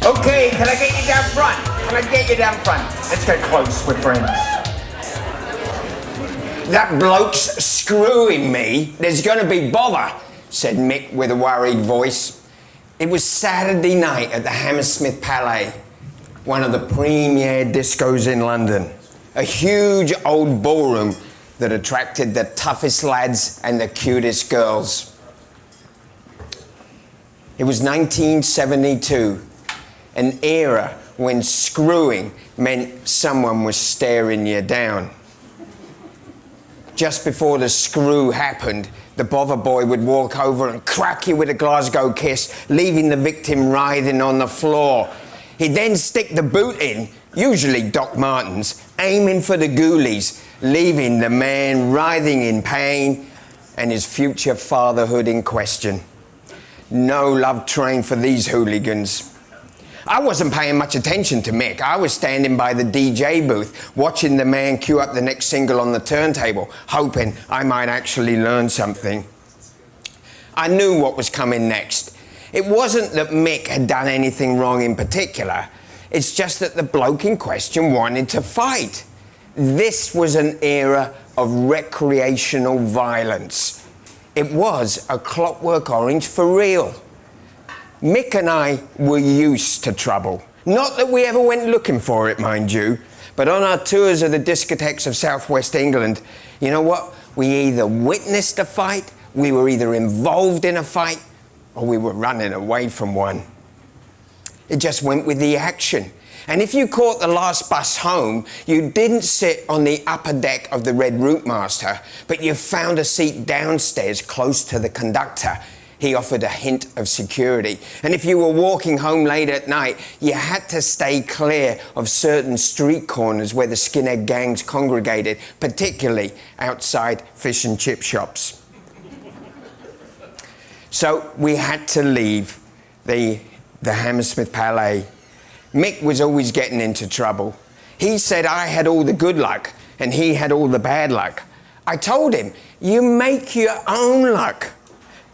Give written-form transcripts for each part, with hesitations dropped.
Okay, can I get you down front? Can I get you down front? Let's get close, we're friends. That bloke's screwing me. There's gonna be bother, said Mick with a worried voice. It was Saturday night at the Hammersmith Palais, one of the premier discos in London. A huge old ballroom that attracted the toughest lads and the cutest girls. It was 1972, an era when screwing meant someone was staring you down. Just before the screw happened, the bother boy would walk over and crack you with a Glasgow kiss, leaving the victim writhing on the floor. He'd then stick the boot in, usually Doc Martens, aiming for the ghoulies, leaving the man writhing in pain and his future fatherhood in question. No love train for these hooligans. I wasn't paying much attention to Mick. I was standing by the DJ booth, watching the man cue up the next single on the turntable, hoping I might actually learn something. I knew what was coming next. It wasn't that Mick had done anything wrong in particular. It's just that the bloke in question wanted to fight. This was an era of recreational violence. It was a Clockwork Orange for real. Mick and I were used to trouble. Not that we ever went looking for it, mind you, but on our tours of the discotheques of southwest England, you know what? We either witnessed a fight, we were either involved in a fight, or we were running away from one. It just went with the action. And if you caught the last bus home, you didn't sit on the upper deck of the Red Route Master, but you found a seat downstairs close to the conductor. He offered a hint of security. And if you were walking home late at night, you had to stay clear of certain street corners where the skinhead gangs congregated, particularly outside fish and chip shops. So we had to leave the Hammersmith Palais. Mick was always getting into trouble. He said I had all the good luck and he had all the bad luck. I told him, you make your own luck.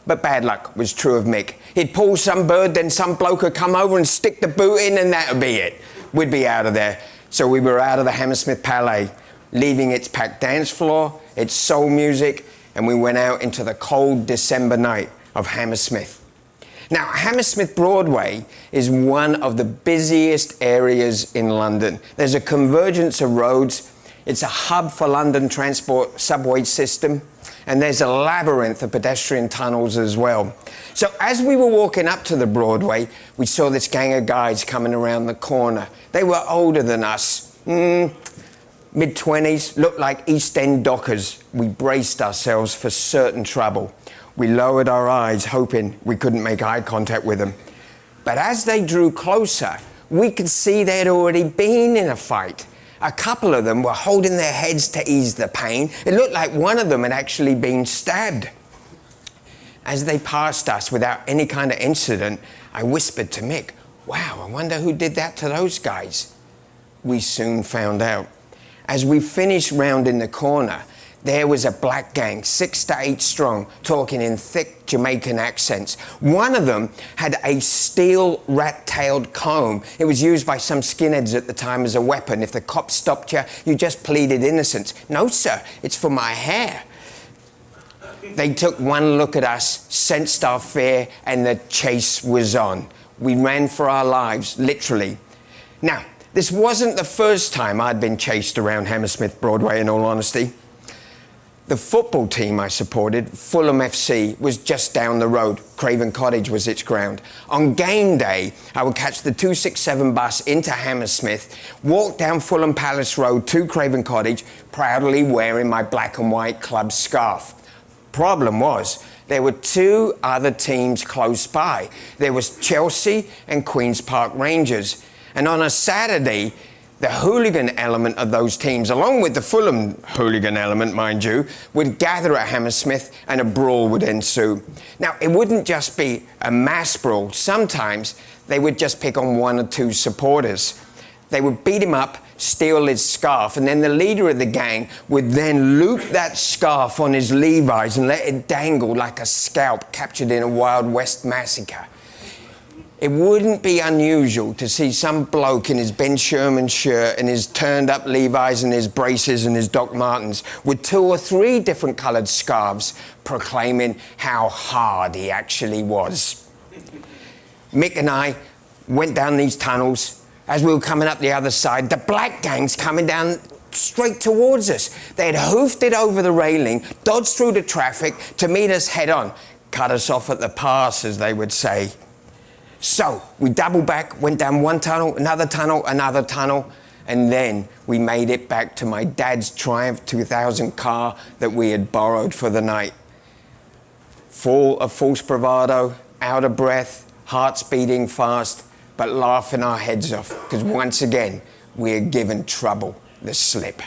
But bad luck was true of Mick. He'd pull some bird, then some bloke would come over and stick the boot in, and that would be it. We'd be out of there. So we were out of the Hammersmith Palais, leaving its packed dance floor, its soul music, and we went out into the cold December night of Hammersmith. Now, Hammersmith Broadway is one of the busiest areas in London. There's a convergence of roads. It's a hub for London transport subway system. And there's a labyrinth of pedestrian tunnels as well. So as we were walking up to the Broadway, we saw this gang of guys coming around the corner. They were older than us, mid-20s, looked like East End dockers. We braced ourselves for certain trouble. We lowered our eyes, hoping we couldn't make eye contact with them. But as they drew closer, we could see they'd already been in a fight. A couple of them were holding their heads to ease the pain. It looked like one of them had actually been stabbed. As they passed us without any kind of incident, I whispered to Mick, wow, I wonder who did that to those guys. We soon found out. As we finished rounding the corner, there was a black gang, 6 to 8 strong, talking in thick Jamaican accents. One of them had a steel rat-tailed comb. It was used by some skinheads at the time as a weapon. If the cops stopped you, you just pleaded innocence. No, sir, it's for my hair. They took one look at us, sensed our fear, and the chase was on. We ran for our lives, literally. Now, this wasn't the first time I'd been chased around Hammersmith Broadway, in all honesty. The football team I supported, Fulham FC, was just down the road. Craven Cottage was its ground. On game day, I would catch the 267 bus into Hammersmith, walk down Fulham Palace Road to Craven Cottage, proudly wearing my black and white club scarf. Problem was, there were 2 other teams close by. There was Chelsea and Queen's Park Rangers. And on a Saturday, the hooligan element of those teams, along with the Fulham hooligan element, mind you, would gather at Hammersmith and a brawl would ensue. Now, it wouldn't just be a mass brawl. Sometimes they would just pick on 1 or 2 supporters. They would beat him up, steal his scarf, and then the leader of the gang would then loop that scarf on his Levi's and let it dangle like a scalp captured in a Wild West massacre. It wouldn't be unusual to see some bloke in his Ben Sherman shirt and his turned up Levi's and his braces and his Doc Martens with 2 or 3 different coloured scarves proclaiming how hard he actually was. Mick and I went down these tunnels. As we were coming up the other side, the black gang's coming down straight towards us. They had hoofed it over the railing, dodged through the traffic to meet us head on. Cut us off at the pass, as they would say. So we doubled back, went down one tunnel, another tunnel, and then we made it back to my dad's Triumph 2000 car that we had borrowed for the night. Full of false bravado, out of breath, hearts beating fast, but laughing our heads off, because once again, we had given trouble the slip.